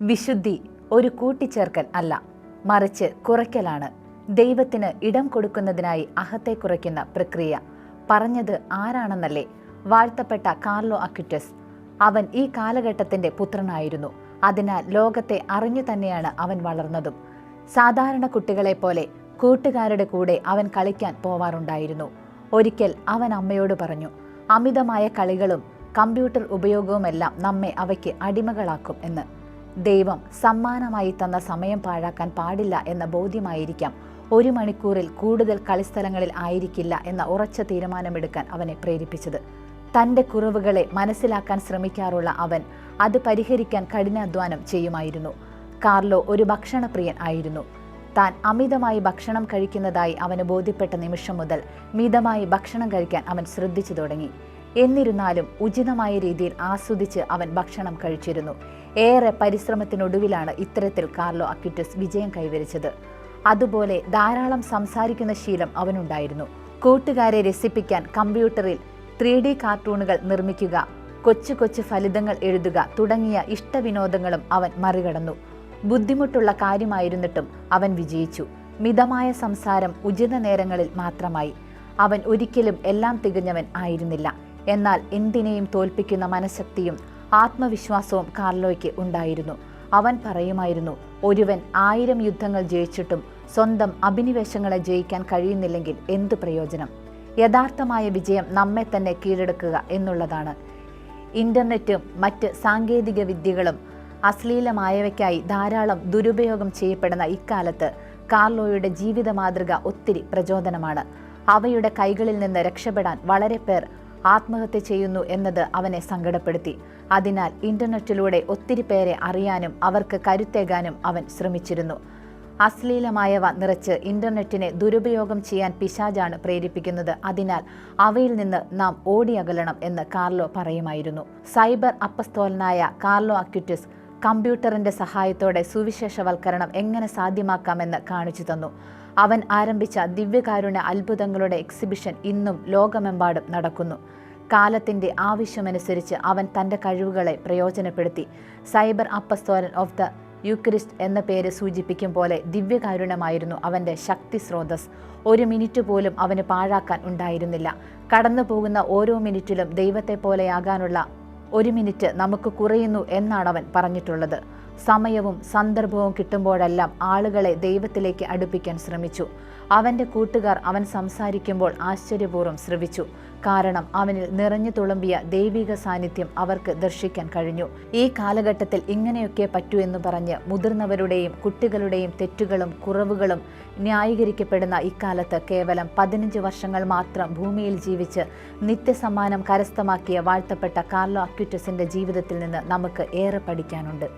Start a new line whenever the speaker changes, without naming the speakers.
വിശുദ്ധി ഒരു കൂട്ടിച്ചേർക്കൽ അല്ല, മറിച്ച് കുറയ്ക്കലാണ്. ദൈവത്തിന് ഇടം കൊടുക്കുന്നതിനായി അഹത്തെ കുറയ്ക്കുന്ന പ്രക്രിയ. പറഞ്ഞത് ആരാണെന്നല്ലേ? വാഴ്ത്തപ്പെട്ട കാർലോ അക്വിറ്റസ്. അവൻ ഈ കാലഘട്ടത്തിന്റെ പുത്രനായിരുന്നു. അതിനാൽ ലോകത്തെ അറിഞ്ഞു തന്നെയാണ് അവൻ വളർന്നതും. സാധാരണ കുട്ടികളെ പോലെ കൂട്ടുകാരുടെ കൂടെ അവൻ കളിക്കാൻ പോവാറുണ്ടായിരുന്നു. ഒരിക്കൽ അവൻ അമ്മയോട് പറഞ്ഞു, അമിതമായ കളികളും കമ്പ്യൂട്ടർ ഉപയോഗവുമെല്ലാം നമ്മെ അവയ്ക്ക് അടിമകളാക്കും എന്ന്. ദൈവം സമ്മാനമായി തന്ന സമയം പാഴാക്കാൻ പാടില്ല എന്ന ബോധ്യമായിരിക്കാം 1 മണിക്കൂറിൽ കൂടുതൽ കളിസ്ഥലങ്ങളിൽ ആയിരിക്കില്ല എന്ന ഉറച്ച തീരുമാനമെടുക്കാൻ അവനെ പ്രേരിപ്പിച്ചത്. തൻ്റെ കുറവുകളെ മനസ്സിലാക്കാൻ ശ്രമിക്കാറുള്ള അവൻ അത് പരിഹരിക്കാൻ കഠിനാധ്വാനം ചെയ്യുമായിരുന്നു. കാർലോ ഒരു ഭക്ഷണപ്രിയൻ ആയിരുന്നു. താൻ അമിതമായി ഭക്ഷണം കഴിക്കുന്നതായി അവന് ബോധ്യപ്പെട്ട നിമിഷം മുതൽ മിതമായി ഭക്ഷണം കഴിക്കാൻ അവൻ ശ്രദ്ധിച്ചു തുടങ്ങി. എന്നിരുന്നാലും ഉചിതമായ രീതിയിൽ ആസ്വദിച്ച് അവൻ ഭക്ഷണം കഴിച്ചിരുന്നു. ഏറെ പരിശ്രമത്തിനൊടുവിലാണ് ഇത്തരത്തിൽ കാർലോ അക്വിറ്റസ് വിജയം കൈവരിച്ചത്. അതുപോലെ ധാരാളം സംസാരിക്കുന്ന ശീലം അവനുണ്ടായിരുന്നു. കൂട്ടുകാരെ രസിപ്പിക്കാൻ കമ്പ്യൂട്ടറിൽ 3D കാർട്ടൂണുകൾ നിർമ്മിക്കുക, കൊച്ചു കൊച്ചു ഫലിതങ്ങൾ എഴുതുക തുടങ്ങിയ ഇഷ്ടവിനോദങ്ങളും അവൻ മറികടന്നു. ബുദ്ധിമുട്ടുള്ള കാര്യമായിരുന്നിട്ടും അവൻ വിജയിച്ചു. മിതമായ സംസാരം ഉചിത നേരങ്ങളിൽ മാത്രമായി. അവൻ ഒരിക്കലും എല്ലാം തികഞ്ഞവൻ ആയിരുന്നില്ല. എന്നാൽ എന്തിനേയും തോൽപ്പിക്കുന്ന മനഃശക്തിയും ആത്മവിശ്വാസവും കാർലോയ്ക്ക് ഉണ്ടായിരുന്നു. അവൻ പറയുമായിരുന്നു, ഒരുവൻ 1000 യുദ്ധങ്ങൾ ജയിച്ചിട്ടും സ്വന്തം അഭിനിവേശങ്ങളെ ജയിക്കാൻ കഴിയുന്നില്ലെങ്കിൽ എന്ത് പ്രയോജനം? യഥാർത്ഥമായ വിജയം നമ്മെ തന്നെ കീഴടക്കുക എന്നുള്ളതാണ്. ഇന്റർനെറ്റും മറ്റ് സാങ്കേതിക വിദ്യകളും അശ്ലീലമായവയ്ക്കായി ധാരാളം ദുരുപയോഗം ചെയ്യപ്പെടുന്ന ഇക്കാലത്ത് കാർലോയുടെ ജീവിത മാതൃക ഒത്തിരി പ്രചോദനമാണ്. അവയുടെ കൈകളിൽ നിന്ന് രക്ഷപ്പെടാൻ വളരെ പേർ ആത്മഹത്യ ചെയ്യുന്നു എന്നത് അവനെ സങ്കടപ്പെടുത്തി. അതിനാൽ ഇന്റർനെറ്റിലൂടെ ഒത്തിരി പേരെ അറിയാനും അവർക്ക് കരുത്തേകാനും അവൻ ശ്രമിച്ചിരുന്നു. അശ്ലീലമായവ നിറച്ച് ഇന്റർനെറ്റിനെ ദുരുപയോഗം ചെയ്യാൻ പിശാചാണ് പ്രേരിപ്പിക്കുന്നത്. അതിനാൽ അവയിൽ നിന്ന് നാം ഓടിയകലണം എന്ന് കാർലോ പറയുമായിരുന്നു. സൈബർ അപ്പസ്തോലനായ കാർലോ അക്വിറ്റസ് കമ്പ്യൂട്ടറിന്റെ സഹായത്തോടെ സുവിശേഷവൽക്കരണം എങ്ങനെ സാധ്യമാക്കാമെന്ന് കാണിച്ചു തന്നു. അവൻ ആരംഭിച്ച ദിവ്യകാരുണ്യ അത്ഭുതങ്ങളുടെ എക്സിബിഷൻ ഇന്നും ലോകമെമ്പാടും നടക്കുന്നു. കാലത്തിന്റെ ആവശ്യമനുസരിച്ച് അവൻ തൻ്റെ കഴിവുകളെ പ്രയോജനപ്പെടുത്തി. സൈബർ അപ്പസ്തോലൻ ഓഫ് ദ യൂക്രിസ്റ്റ് എന്ന പേര് സൂചിപ്പിക്കും പോലെ ദിവ്യകാരുണ്യമായിരുന്നു അവൻ്റെ ശക്തി സ്രോതസ്. 1 മിനിറ്റ് പോലും അവന് പാഴാക്കാൻ ഉണ്ടായിരുന്നില്ല. കടന്നു പോകുന്ന ഓരോ മിനിറ്റിലും ദൈവത്തെ പോലെയാകാനുള്ള 1 മിനിറ്റ് നമുക്ക് കുറയുന്നു എന്നാണ് അവൻ പറഞ്ഞിട്ടുള്ളത്. സമയവും സന്ദർഭവും കിട്ടുമ്പോഴെല്ലാം ആളുകളെ ദൈവത്തിലേക്ക് അടുപ്പിക്കാൻ ശ്രമിച്ചു. അവൻ്റെ കൂട്ടുകാർ അവൻ സംസാരിക്കുമ്പോൾ ആശ്ചര്യപൂർവ്വം ശ്രവിച്ചു. കാരണം അവനിൽ നിറഞ്ഞു തുളുമ്പിയ ദൈവിക സാന്നിധ്യം അവർക്ക് ദർശിക്കാൻ കഴിഞ്ഞു. ഈ കാലഘട്ടത്തിൽ ഇങ്ങനെയൊക്കെ പറ്റൂ എന്ന് പറഞ്ഞ് മുതിർന്നവരുടെയും കുട്ടികളുടെയും തെറ്റുകളും കുറവുകളും ന്യായീകരിക്കപ്പെടുന്ന ഇക്കാലത്ത് കേവലം 15 വർഷങ്ങൾ മാത്രം ഭൂമിയിൽ ജീവിച്ച് നിത്യസമ്മാനം കരസ്ഥമാക്കിയ വാഴ്ത്തപ്പെട്ട കാർലോ അക്വിറ്റസിന്റെ ജീവിതത്തിൽ നിന്ന് നമുക്ക് ഏറെ പഠിക്കാനുണ്ട്.